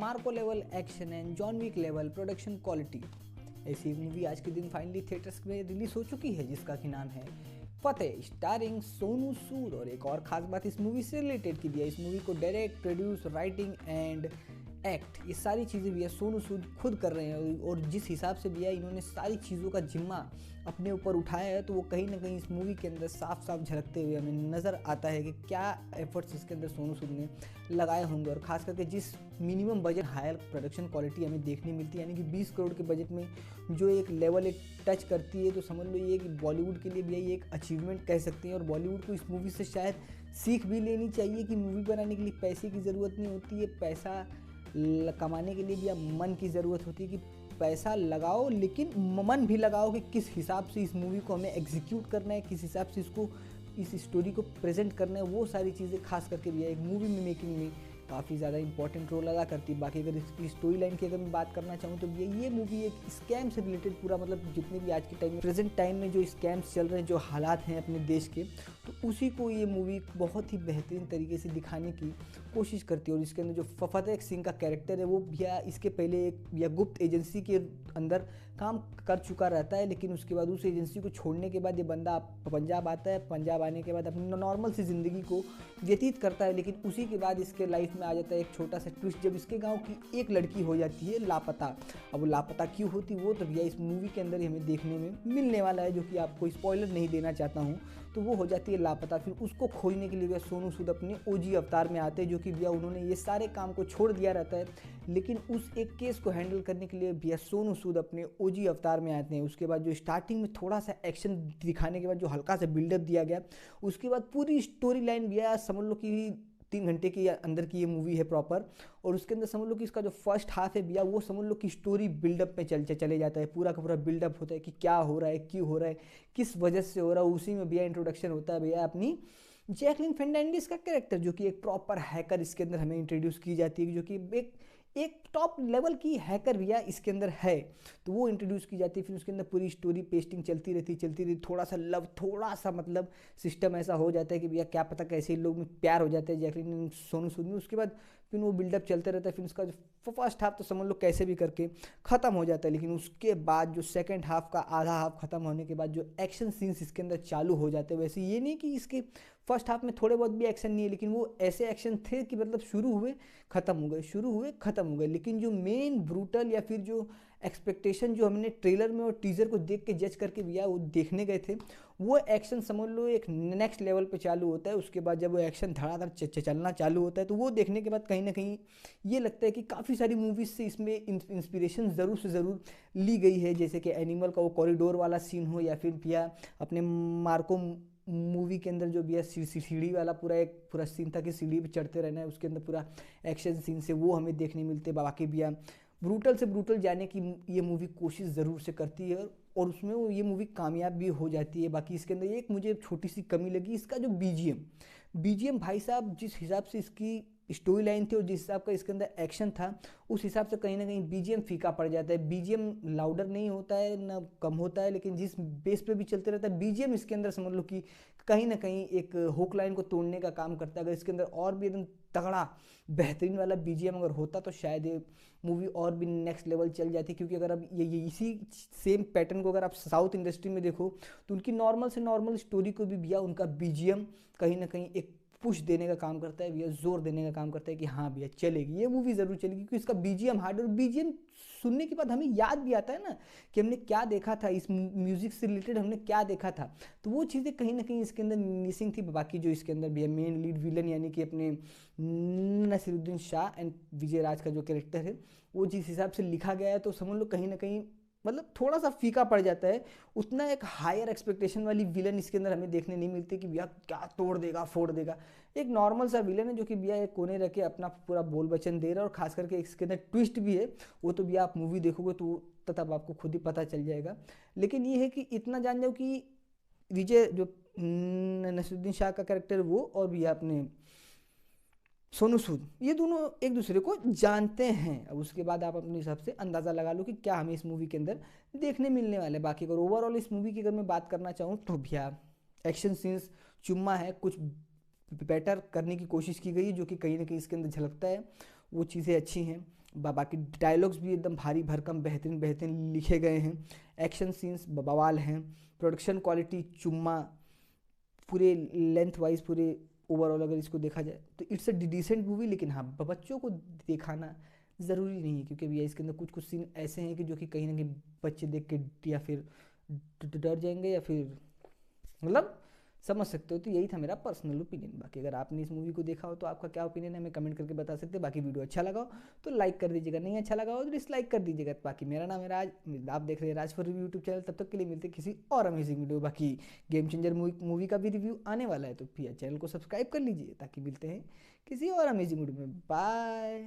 Marco level action and John Wick level production quality. ऐसी एक movie आज के दिन फाइनली थिएटर्स में रिलीज हो चुकी है जिसका कि नाम है फतेह, स्टारिंग सोनू सूद। और एक और खास बात इस मूवी से रिलेटेड की दिया, इस मूवी को direct, produce, writing and act, ये सारी चीज़ें भी है सोनू सूद खुद कर रहे हैं। और जिस हिसाब से भी है इन्होंने सारी चीज़ों का जिम्मा अपने ऊपर उठाया है, तो वो कहीं ना कहीं इस मूवी के अंदर साफ साफ झलकते हुए हमें नज़र आता है कि क्या एफर्ट्स इसके अंदर सोनू सूद ने लगाए होंगे। और खास करके जिस minimum budget higher production quality हमें देखने मिलती है, यानी कि 20 करोड़ के बजट में जो एक लेवल एक टच करती है, तो समझ लो ये कि बॉलीवुड के लिए भी ये एक अचीवमेंट कह सकते हैं। और बॉलीवुड को इस मूवी से शायद सीख भी लेनी चाहिए कि मूवी बनाने के लिए पैसे की ज़रूरत नहीं होती है, पैसा कमाने के लिए भी मन की ज़रूरत होती है कि पैसा लगाओ लेकिन मन भी लगाओ कि किस हिसाब से इस मूवी को हमें एग्जीक्यूट करना है, किस हिसाब से इसको इस स्टोरी को प्रेजेंट करना है। वो सारी चीज़ें खास करके भी एक मूवी में मेकिंग में काफ़ी ज़्यादा इंपॉर्टेंट रोल अदा करती है। बाकी अगर इसकी स्टोरी लाइन की अगर मैं बात करना चाहूँ तो ये मूवी एक स्कैम से रिलेटेड पूरा, मतलब जितने भी आज के टाइम में प्रेजेंट टाइम में जो स्कैम्स चल रहे हैं, जो हालात हैं अपने देश के, तो उसी को ये मूवी बहुत ही बेहतरीन तरीके से दिखाने की कोशिश करती है। और इसके अंदर जो फतेह सिंह का कैरेक्टर है वो भैया इसके पहले एक या गुप्त एजेंसी के अंदर काम कर चुका रहता है, लेकिन उसके बाद उस एजेंसी को छोड़ने के बाद ये बंदा पंजाब आता है। पंजाब आने के बाद अपनी नॉर्मल सी ज़िंदगी को व्यतीत करता है, लेकिन उसी के बाद इसके लाइफ में आ जाता है एक छोटा सा ट्विस्ट, जब इसके गांव की एक लड़की हो जाती है लापता। अब वो लापता क्यों होती वो तो भैया इस मूवी के अंदर ही हमें देखने में मिलने वाला है, जो कि आपको स्पॉइलर नहीं देना चाहता हूँ। तो वो हो जाती है लापता, फिर उसको खोजने के लिए भैया सोनू सूद अपने ओजी अवतार में आते हैं, जो कि भैया उन्होंने ये सारे काम को छोड़ दिया रहता है, लेकिन उस एक केस को हैंडल करने के लिए भैया सोनू सूद अपने ओजी अवतार में आते हैं। उसके बाद जो स्टार्टिंग में थोड़ा सा एक्शन दिखाने के बाद जो हल्का सा बिल्डअप दिया गया, उसके बाद पूरी स्टोरी लाइन भैया समझ लो कि 3 घंटे के अंदर की ये मूवी है प्रॉपर। और उसके अंदर समझ लो कि इसका जो फर्स्ट हाफ है भैया वो समझ लो कि स्टोरी बिल्डअप में चले जाता है, पूरा का पूरा बिल्डअप होता है कि क्या हो रहा है, क्यों हो रहा है, किस वजह से हो रहा है। उसी में भैया इंट्रोडक्शन होता है भैया अपनी जैकलिन फर्नांडिस का कैरेक्टर, जो कि एक प्रॉपर हैकर इसके अंदर हमें इंट्रोड्यूस की जाती है, जो कि एक टॉप लेवल की हैकर भैया इसके अंदर है, तो वो इंट्रोड्यूस की जाती है। फिर उसके अंदर पूरी स्टोरी पेस्टिंग चलती रहती, थोड़ा सा लव, थोड़ा सा मतलब सिस्टम ऐसा हो जाता है कि भैया क्या पता कैसे इन लोग में प्यार हो जाता है जैकलिन सोनू सूद में। उसके बाद फिर वो बिल्डअप चलता रहता है, फिर उसका जो फर्स्ट हाफ तो समझ लो कैसे भी करके ख़त्म हो जाता है, लेकिन उसके बाद जो सेकंड हाफ का आधा हाफ ख़त्म होने के बाद जो एक्शन सीन्स इसके अंदर चालू हो जाते हैं, वैसे ये नहीं कि इसके फर्स्ट हाफ में थोड़े बहुत भी एक्शन नहीं है, लेकिन वो ऐसे एक्शन थे कि मतलब शुरू हुए ख़त्म हो गए, शुरू हुए ख़त्म हो गए। लेकिन जो मेन ब्रूटल या फिर जो एक्सपेक्टेशन जो हमने ट्रेलर में और टीजर को देख के जज करके भैया वो देखने गए थे, वो एक्शन समझ लो एक नेक्स्ट लेवल पे चालू होता है। उसके बाद जब वो एक्शन धड़ाधड़ चलना चालू होता है, तो वो देखने के बाद कहीं ना कहीं ये लगता है कि काफ़ी सारी मूवीज़ से इसमें इंस्पिरेशन ज़रूर से ज़रूर ली गई है। जैसे कि एनिमल का वो कॉरिडोर वाला सीन हो, या फिर भैया अपने मार्को मूवी के अंदर जो भैया सीढ़ी वाला पूरा सीन था कि सीढ़ी पे चढ़ते रहना है, उसके अंदर पूरा एक्शन सीन से वो हमें देखने मिलते। बाकी भैया ब्रूटल से ब्रूटल जाने की ये मूवी कोशिश ज़रूर से करती है, और उसमें वो ये मूवी कामयाब भी हो जाती है। बाकी इसके अंदर एक मुझे छोटी सी कमी लगी, इसका जो बीजीएम भाई साहब, जिस हिसाब से इसकी स्टोरी लाइन थी और जिस हिसाब का इसके अंदर एक्शन था, उस हिसाब से कहीं ना कहीं बीजीएम फीका पड़ जाता है। बीजीएम लाउडर नहीं होता है ना कम होता है, लेकिन जिस बेस पे भी चलते रहता है बीजीएम इसके अंदर समझ लो कि कहीं ना कहीं एक हुक लाइन को तोड़ने का काम करता है। अगर इसके अंदर और भी एकदम तगड़ा बेहतरीन वाला बीजीएम अगर होता तो शायद ये मूवी और भी नेक्स्ट लेवल चल जाती, क्योंकि अगर अब ये इसी सेम पैटर्न को अगर आप साउथ इंडस्ट्री में देखो, तो उनकी नॉर्मल से नॉर्मल स्टोरी को भी भैया उनका बीजीएम कहीं ना कहीं एक पुश देने का काम करता है भैया, जोर देने का काम करता है कि हाँ भैया चलेगी, ये मूवी ज़रूर चलेगी, क्योंकि इसका बीजीएम हार्ड, और बीजीएम सुनने के बाद हमें याद भी आता है ना कि हमने क्या देखा था, इस म्यूजिक से रिलेटेड हमने क्या देखा था। तो वो चीज़ें कहीं ना कहीं इसके अंदर मिसिंग थी। बाकी जो इसके अंदर भैया मेन लीड विलन यानी कि अपने नसीरुद्दीन शाह एंड विजय राज का जो कैरेक्टर है, वो जिस हिसाब से लिखा गया है, तो समझ लो कहीं ना कहीं मतलब थोड़ा सा फीका पड़ जाता है। उतना एक हायर एक्सपेक्टेशन वाली विलन इसके अंदर हमें देखने नहीं मिलती कि भैया क्या तोड़ देगा फोड़ देगा। एक नॉर्मल सा विलन है जो कि भैया एक कोने रख के अपना पूरा बोल बचन दे रहा है, और खास करके इसके अंदर ट्विस्ट भी है, वो तो भैया आप मूवी देखोगे तो तब आपको खुद ही पता चल जाएगा। लेकिन ये है कि इतना जान जाओ कि विजय जो नसीरुद्दीन शाह का कैरेक्टर वो, और भैया अपने सोनू सूद, ये दोनों एक दूसरे को जानते हैं। अब उसके बाद आप अपने हिसाब से अंदाज़ा लगा लो कि क्या हमें इस मूवी के अंदर देखने मिलने वाले। बाकी अगर ओवरऑल इस मूवी की अगर मैं बात करना चाहूँ तो भैया एक्शन सीन्स चुम्मा है, कुछ बेटर करने की कोशिश की गई है जो कि कहीं ना कहीं इसके अंदर झलकता है, वो चीज़ें अच्छी हैं। बाकी डायलॉग्स भी एकदम भारी भरकम बेहतरीन बेहतरीन लिखे गए हैं। एक्शन सीन्स बवाल हैं। प्रोडक्शन क्वालिटी चुम्मा, पूरे लेंथ वाइज पूरे ओवरऑल अगर इसको देखा जाए तो इट्स अ डिसेंट मूवी। लेकिन हाँ, बच्चों को दिखाना ज़रूरी नहीं है, क्योंकि भैया इसके अंदर कुछ कुछ सीन ऐसे हैं कि जो कि कहीं ना कहीं बच्चे देख के या फिर डर जाएंगे, या फिर मतलब समझ सकते हो। तो यही था मेरा पर्सनल ओपिनियन। बाकी अगर आपने इस मूवी को देखा हो तो आपका क्या ओपिनियन है हमें कमेंट करके बता सकते हैं। बाकी वीडियो अच्छा लगा हो तो लाइक कर दीजिएगा, नहीं अच्छा लगा हो तो डिसलाइक कर दीजिएगा। बाकी मेरा नाम है राज, आप देख रहे हैं राज फॉर रिव्यू यूट्यूब चैनल। तब तक के लिए मिलते हैं किसी और अमेजिंग वीडियो। बाकी गेम चेंजर मूवी का भी रिव्यू आने वाला है, तो भैया चैनल को सब्सक्राइब कर लीजिए, ताकि मिलते हैं किसी और अमेजिंग वीडियो में। बाय।